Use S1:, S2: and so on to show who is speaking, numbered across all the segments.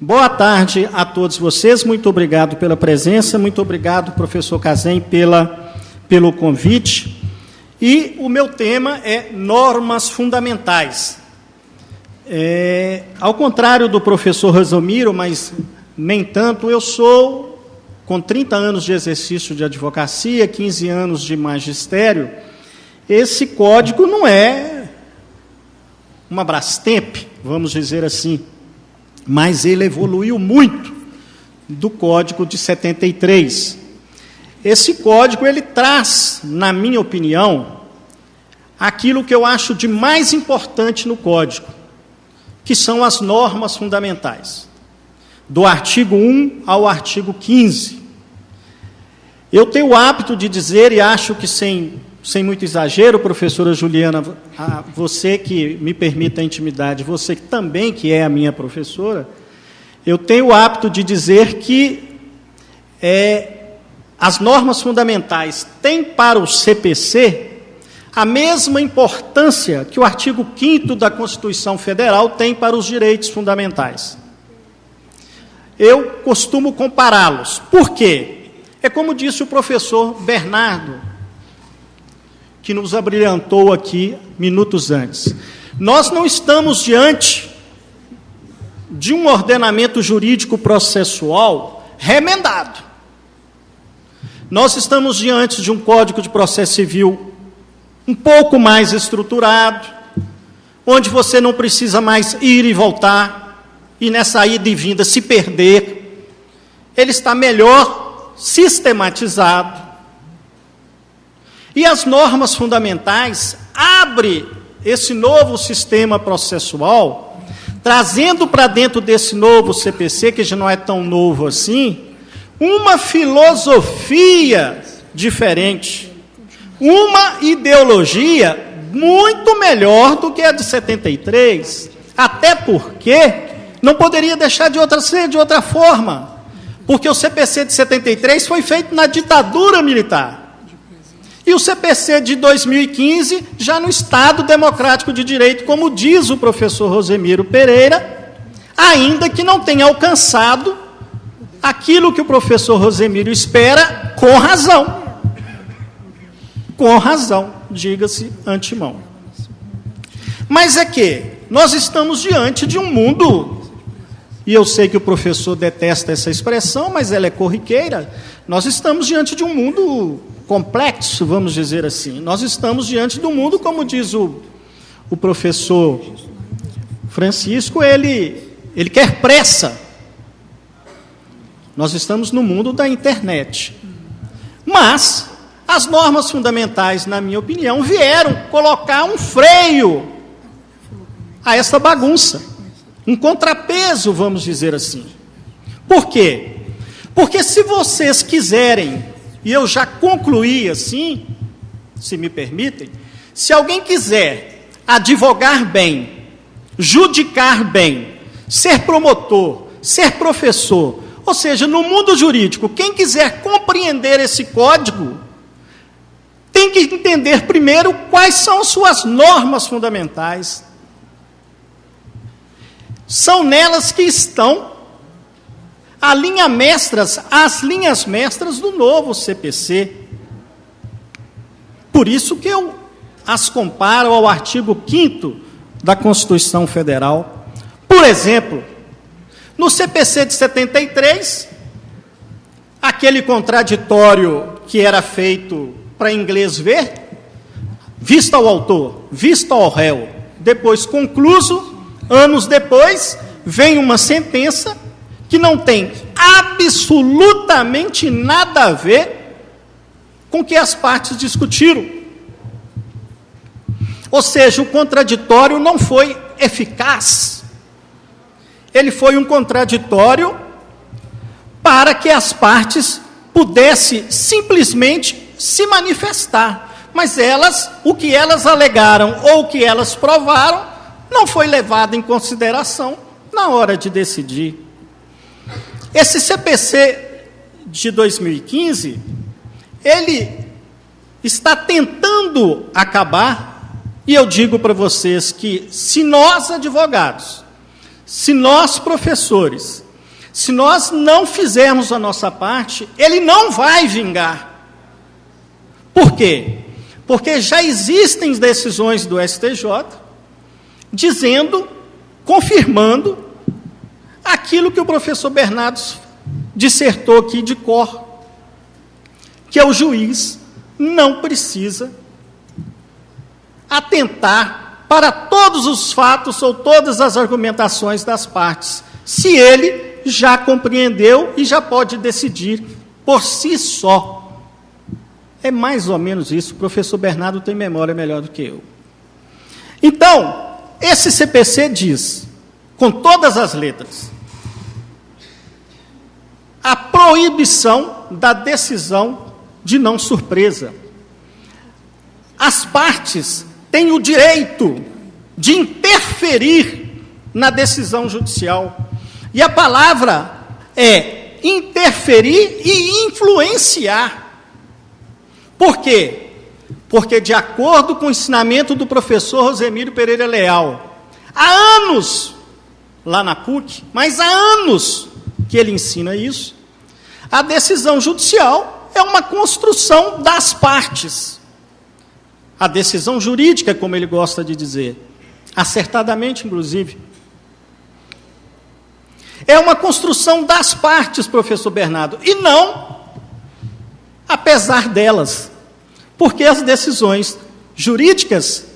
S1: Boa tarde a todos vocês, muito obrigado pela presença, muito obrigado, professor Cazem, pelo convite. E o meu tema é normas fundamentais. Ao contrário do professor Rosemiro, mas nem tanto, eu sou, com 30 anos de exercício de advocacia, 15 anos de magistério, esse código não é uma Brastemp, vamos dizer assim, mas ele evoluiu muito do Código de 73. Esse código, ele traz, na minha opinião, aquilo que eu acho de mais importante no código, que são as normas fundamentais, do artigo 1 ao artigo 15. Eu tenho o hábito de dizer, e acho que sem muito exagero, professora Juliana, você que me permite a intimidade, você também que é a minha professora, eu tenho o hábito de dizer que as normas fundamentais têm para o CPC a mesma importância que o artigo 5º da Constituição Federal tem para os direitos fundamentais. Eu costumo compará-los. Por quê? É como disse o professor Bernardo, que nos abrilhantou aqui minutos antes. Nós não estamos diante de um ordenamento jurídico processual remendado. Nós estamos diante de um Código de Processo Civil um pouco mais estruturado, onde você não precisa mais ir e voltar, e nessa ida e vinda se perder. Ele está melhor sistematizado. E as normas fundamentais abrem esse novo sistema processual, trazendo para dentro desse novo CPC, que já não é tão novo assim, uma filosofia diferente, uma ideologia muito melhor do que a de 73, até porque não poderia deixar de ser de outra forma, porque o CPC de 73 foi feito na ditadura militar. E o CPC de 2015, já no Estado Democrático de Direito, como diz o professor Rosemiro Pereira, ainda que não tenha alcançado aquilo que o professor Rosemiro espera, com razão. Com razão, diga-se antemão. Mas é que nós estamos diante de um mundo, e eu sei que o professor detesta essa expressão, mas ela é corriqueira, nós estamos diante de um mundo complexo, vamos dizer assim. Nós estamos diante do mundo, como diz o professor Francisco, ele quer pressa. Nós estamos no mundo da internet. Mas as normas fundamentais, na minha opinião, vieram colocar um freio a essa bagunça, um contrapeso, vamos dizer assim. Por quê? Porque se vocês quiserem, e eu já concluí assim, se me permitem, se alguém quiser advogar bem, judicar bem, ser promotor, ser professor, ou seja, no mundo jurídico, quem quiser compreender esse código, tem que entender primeiro quais são suas normas fundamentais. São nelas que estão as linhas mestras do novo CPC. Por isso que eu as comparo ao artigo 5º da Constituição Federal. Por exemplo, no CPC de 73, aquele contraditório que era feito para inglês ver, vista ao autor, vista ao réu, depois concluso, anos depois, vem uma sentença que não tem absolutamente nada a ver com o que as partes discutiram. Ou seja, o contraditório não foi eficaz. Ele foi um contraditório para que as partes pudessem simplesmente se manifestar. Mas o que elas alegaram ou o que elas provaram, não foi levado em consideração na hora de decidir. Esse CPC de 2015, ele está tentando acabar, e eu digo para vocês que, se nós, advogados, se nós, professores, se nós não fizermos a nossa parte, ele não vai vingar. Por quê? Porque já existem decisões do STJ dizendo, confirmando aquilo que o professor Bernardo dissertou aqui de cor, que é o juiz não precisa atentar para todos os fatos ou todas as argumentações das partes, se ele já compreendeu e já pode decidir por si só. É mais ou menos isso. O professor Bernardo tem memória melhor do que eu. Então, esse CPC diz, com todas as letras, a proibição da decisão de não surpresa. As partes têm o direito de interferir na decisão judicial. E a palavra é interferir e influenciar. Por quê? Porque, de acordo com o ensinamento do professor Rosemiro Pereira Leal, há anos, lá na PUC, mas há anos que ele ensina isso, a decisão judicial é uma construção das partes. A decisão jurídica, como ele gosta de dizer, acertadamente, inclusive. É uma construção das partes, professor Bernardo, e não apesar delas. Porque as decisões jurídicas,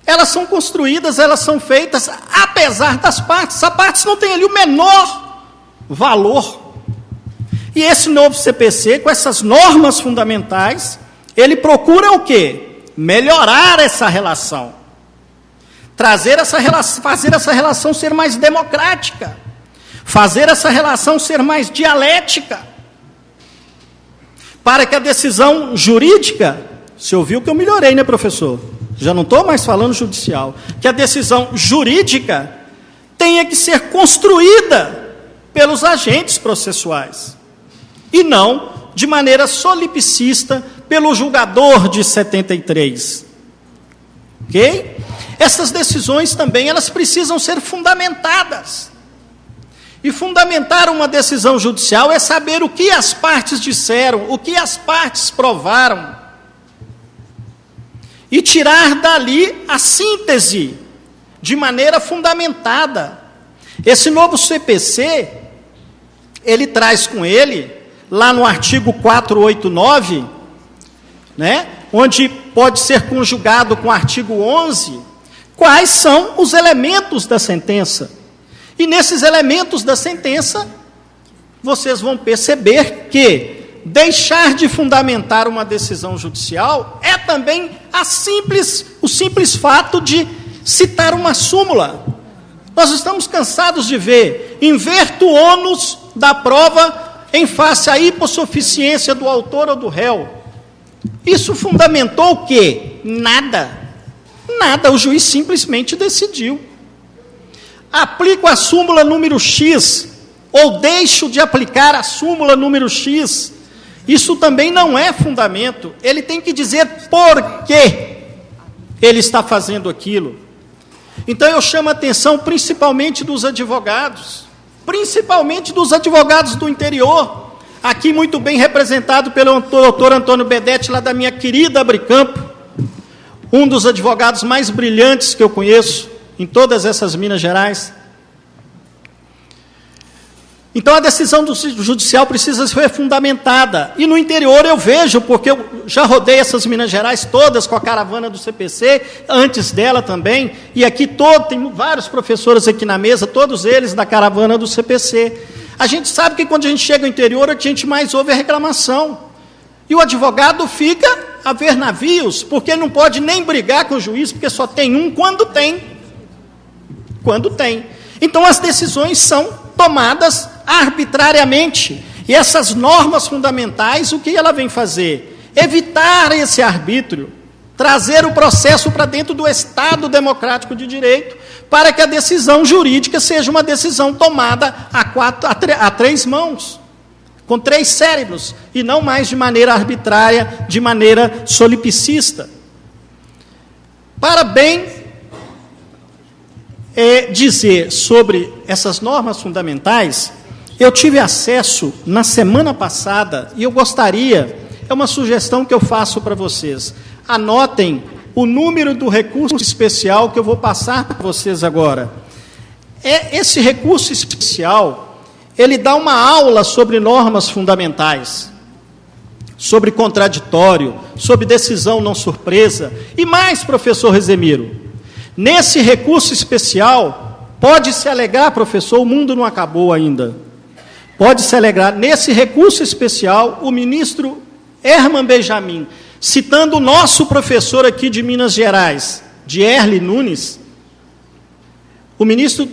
S1: elas são construídas, elas são feitas apesar das partes. As partes não têm ali o menor valor. E esse novo CPC, com essas normas fundamentais, ele procura o quê? Melhorar essa relação. Fazer essa relação ser mais democrática. Fazer essa relação ser mais dialética. Para que a decisão jurídica, você ouviu que eu melhorei, né, professor? Já não estou mais falando judicial. Que a decisão jurídica tenha que ser construída pelos agentes processuais. E não de maneira solipsista pelo julgador de 73. Ok? Essas decisões também, elas precisam ser fundamentadas. E fundamentar uma decisão judicial é saber o que as partes disseram, o que as partes provaram. E tirar dali a síntese, de maneira fundamentada. Esse novo CPC, ele traz com ele, lá no artigo 489, né, onde pode ser conjugado com o artigo 11, quais são os elementos da sentença. E nesses elementos da sentença, vocês vão perceber que deixar de fundamentar uma decisão judicial é também o simples fato de citar uma súmula. Nós estamos cansados de ver, inverto o ônus da prova em face à hipossuficiência do autor ou do réu. Isso fundamentou o quê? Nada. Nada, o juiz simplesmente decidiu. Aplico a súmula número X, ou deixo de aplicar a súmula número X, isso também não é fundamento. Ele tem que dizer por que ele está fazendo aquilo. Então eu chamo a atenção principalmente dos advogados do interior, aqui muito bem representado pelo doutor Antônio Bedetti, lá da minha querida Abricampo, um dos advogados mais brilhantes que eu conheço, em todas essas Minas Gerais. Então a decisão do judicial precisa ser fundamentada. E no interior eu vejo, porque eu já rodei essas Minas Gerais todas com a caravana do CPC, antes dela também, e aqui tem vários professores aqui na mesa, todos eles da caravana do CPC. A gente sabe que quando a gente chega ao interior, a gente mais ouve a reclamação. E o advogado fica a ver navios, porque não pode nem brigar com o juiz, porque só tem um quando tem. Então as decisões são tomadas arbitrariamente. E essas normas fundamentais, o que ela vem fazer? Evitar esse arbítrio, trazer o processo para dentro do Estado democrático de direito, para que a decisão jurídica seja uma decisão tomada a três mãos, com três cérebros, e não mais de maneira arbitrária, de maneira solipsista. Para bem dizer sobre essas normas fundamentais, eu tive acesso na semana passada, e eu gostaria, é uma sugestão que eu faço para vocês, anotem o número do recurso especial que eu vou passar para vocês agora. Esse recurso especial, ele dá uma aula sobre normas fundamentais, sobre contraditório, sobre decisão não surpresa, e mais, professor Rezemiro, nesse recurso especial, pode-se alegar, professor, o mundo não acabou ainda, pode-se alegar, nesse recurso especial, o ministro Herman Benjamin, citando o nosso professor aqui de Minas Gerais, de Erli Nunes, o ministro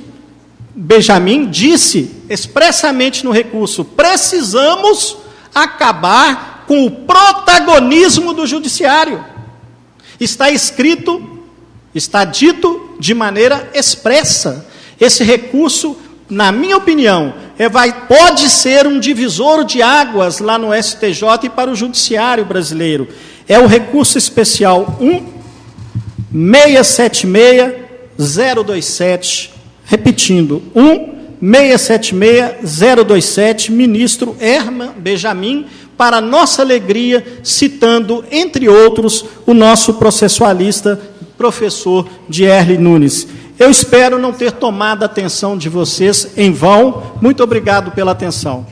S1: Benjamin disse expressamente no recurso: precisamos acabar com o protagonismo do judiciário. Está escrito, está dito de maneira expressa. Esse recurso, na minha opinião, pode ser um divisor de águas lá no STJ e para o judiciário brasileiro. É o recurso especial 1676027, repetindo, 1676027, ministro Herman Benjamin, para nossa alegria, citando, entre outros, o nosso processualista, professor de Erli Nunes. Eu espero não ter tomado a atenção de vocês em vão. Muito obrigado pela atenção.